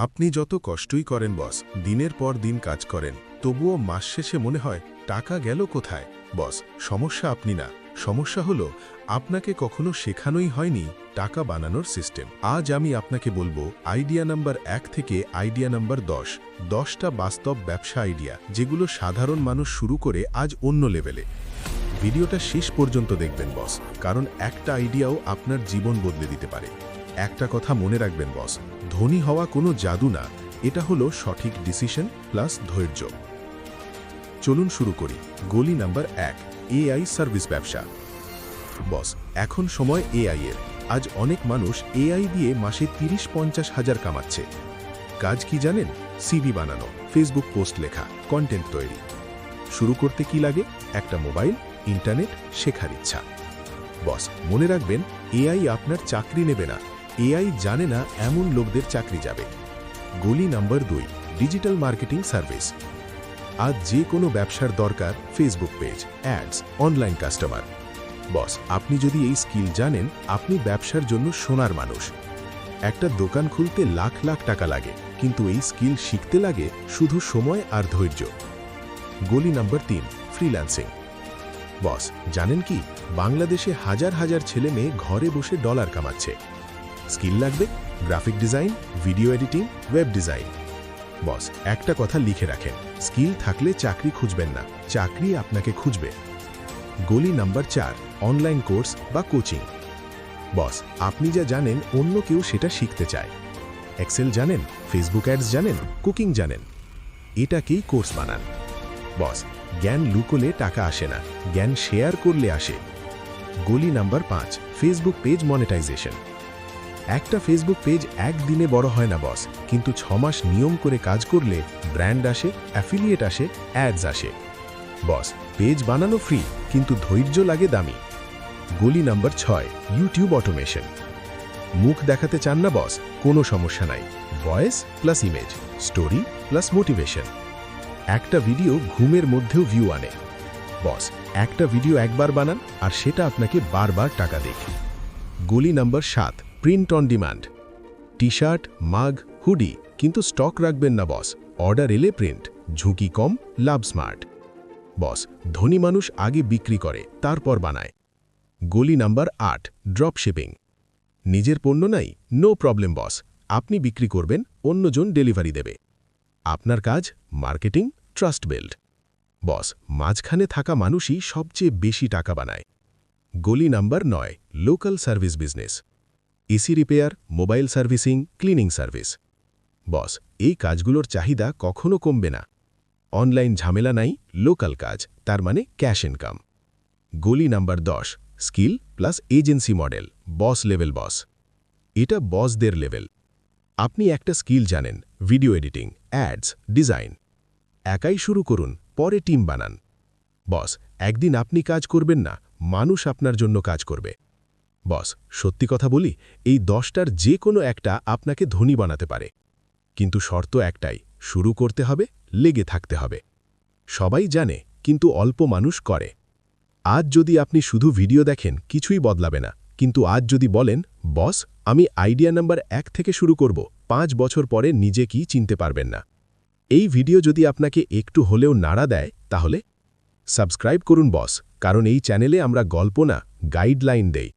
আপনি যত কষ্টই করেন বস, দিনের পর দিন কাজ করেন, তবুও মাস শেষে মনে হয় টাকা গেল কোথায়। বস, সমস্যা আপনি না, সমস্যা হলো আপনাকে কখনো শেখানোই হয়নি টাকা বানানোর সিস্টেম। আজ আমি আপনাকে বলবো আইডিয়া নাম্বার 1 থেকে আইডিয়া নাম্বার 10টা বাস্তব ব্যবসা আইডিয়া, যেগুলো সাধারণ মানুষ শুরু করে আজ অন্য লেভেলে। ভিডিওটা শেষ পর্যন্ত দেখবেন বস, কারণ একটা আইডিয়াও আপনার জীবন বদলে দিতে পারে। একটা কথা মনে রাখবেন বস, ধনী হওয়া কোনো জাদু না, এটা হলো সঠিক ডিসিশন প্লাস ধৈর্য। চলুন শুরু করি। গলি নাম্বার 1, এআই সার্ভিস ব্যবসা। বস, এখন সময় এআই এর। আজ অনেক মানুষ এআই দিয়ে মাসে 30-50 হাজার কামাচ্ছে। কাজ কি জানেন? সিভি বানানো, ফেসবুক পোস্ট লেখা, কন্টেন্ট তৈরি। শুরু করতে কি লাগে? একটা মোবাইল, ইন্টারনেট, শেখার ইচ্ছা। বস, মনে রাখবেন, এআই আপনার চাকরি নেবে না, এআই জানে না এমন লোকদের চাকরি যাবে। গলি নাম্বার 2, ডিজিটাল মার্কেটিং সার্ভিস। আজ যে কোনো ব্যবসার দরকার Facebook page, ads, online customer. Boss, আপনি যদি এই স্কিল জানেন, আপনি ব্যবসার জন্য সোনার মানুষ। একটা দোকান খুলতে লাখ লাখ টাকা লাগে, কিন্তু এই স্কিল শিখতে লাগে শুধু সময় আর ধৈর্য। গলি নাম্বার 3, ফ্রিল্যান্সিং। বস, জানেন কি, বাংলাদেশে হাজার হাজার ছেলে মেয়ে ঘরে বসে ডলার কামাচ্ছে। স্কিল লাগবে? Graphic design, video editing, web design. Boss, একটা কথা লিখে রাখেন, স্কিল থাকলে চাকরি খুঁজবেন না, চাকরি আপনাকে খুঁজবে। গলি নাম্বার 4, অনলাইন কোর্স বা কোচিং। বস, আপনি যা জানেন অন্য কেউ সেটা শিখতে চায়। এক্সেল জানেন, ফেসবুক অ্যাডস জানেন, কুকিং জানেন, এটাকেই কোর্স বানান। বস, জ্ঞান লুকোলে টাকা আসে না, জ্ঞান শেয়ার করলে আসে। গলি নাম্বার 5, ফেসবুক পেজ মনিটাইজেশন। একটা ফেসবুক পেজ একদিনে বড় হয় না বস, কিন্তু 6 মাস নিয়ম করে কাজ করলে ব্র্যান্ড আসে, অ্যাফিলিয়েট আসে, অ্যাডস আসে। বস, পেজ বানানো ফ্রি, কিন্তু ধৈর্য লাগে দামি। গলি নাম্বার 6, ইউটিউব অটোমেশন। মুখ দেখাতে চান না বস? কোনো সমস্যা নাই, voice plus image, story plus motivation. একটা ভিডিও ঘুমের মধ্যেও ভিউ আনে। বস, একটা ভিডিও একবার বানান আর সেটা আপনাকে বারবার টাকা দেয়। গলি number 7, print on demand. T shirt, মাগ, হুডি, কিন্তু স্টক রাখবেন না বস, অর্ডার এলে প্রিন্ট, ঝুঁকি কম, লাভ স্মার্ট। বস, ধনী মানুষ আগে বিক্রি করে, তারপর বানায়। গলি নাম্বার 8, ড্রপ শিপিং। নিজের পণ্য নাই? নো প্রবলেম বস, আপনি বিক্রি করবেন, অন্যজন ডেলিভারি দেবে। আপনার কাজ মার্কেটিং, ট্রাস্ট বিল্ড। বস, মাঝখানে থাকা মানুষই সবচেয়ে বেশি টাকা বানায়। গলি number 9, local service business. AC repair, mobile servicing, cleaning service. Boss, এই কাজগুলোর চাহিদা কখনো কমবে না। অনলাইন ঝামেলা নাই, লোকাল কাজ, তার মানে ক্যাশ ইনকাম। গলি number 10, skill plus agency model, boss level boss. এটা বসদের লেভেল। আপনি একটা স্কিল জানেন, ভিডিও এডিটিং, অ্যাডস, ডিজাইন। একাই শুরু করুন, পরে টিম বানান। বস, একদিন আপনি কাজ করবেন না, মানুষ আপনার জন্য কাজ করবে। বস, সত্যি কথা বলি, এই 10টার যে কোনো একটা আপনাকে ধনী বানাতে পারে, কিন্তু শর্ত একটাই, শুরু করতে হবে, লেগে থাকতে হবে। সবাই জানে, কিন্তু অল্প মানুষ করে। আজ যদি আপনি শুধু ভিডিও দেখেন, কিছুই বদলাবে না, কিন্তু আজ যদি বলেন, বস, আমি আইডিয়া নাম্বার 1 থেকে শুরু করব, 5 বছর পরে নিজে কি চিনতে পারবেন না। এই ভিডিও যদি আপনাকে একটু হলেও নাড়া দেয়, তাহলে সাবস্ক্রাইব করুন বস, কারণ এই চ্যানেলে আমরা গল্প না, গাইডলাইন দেই।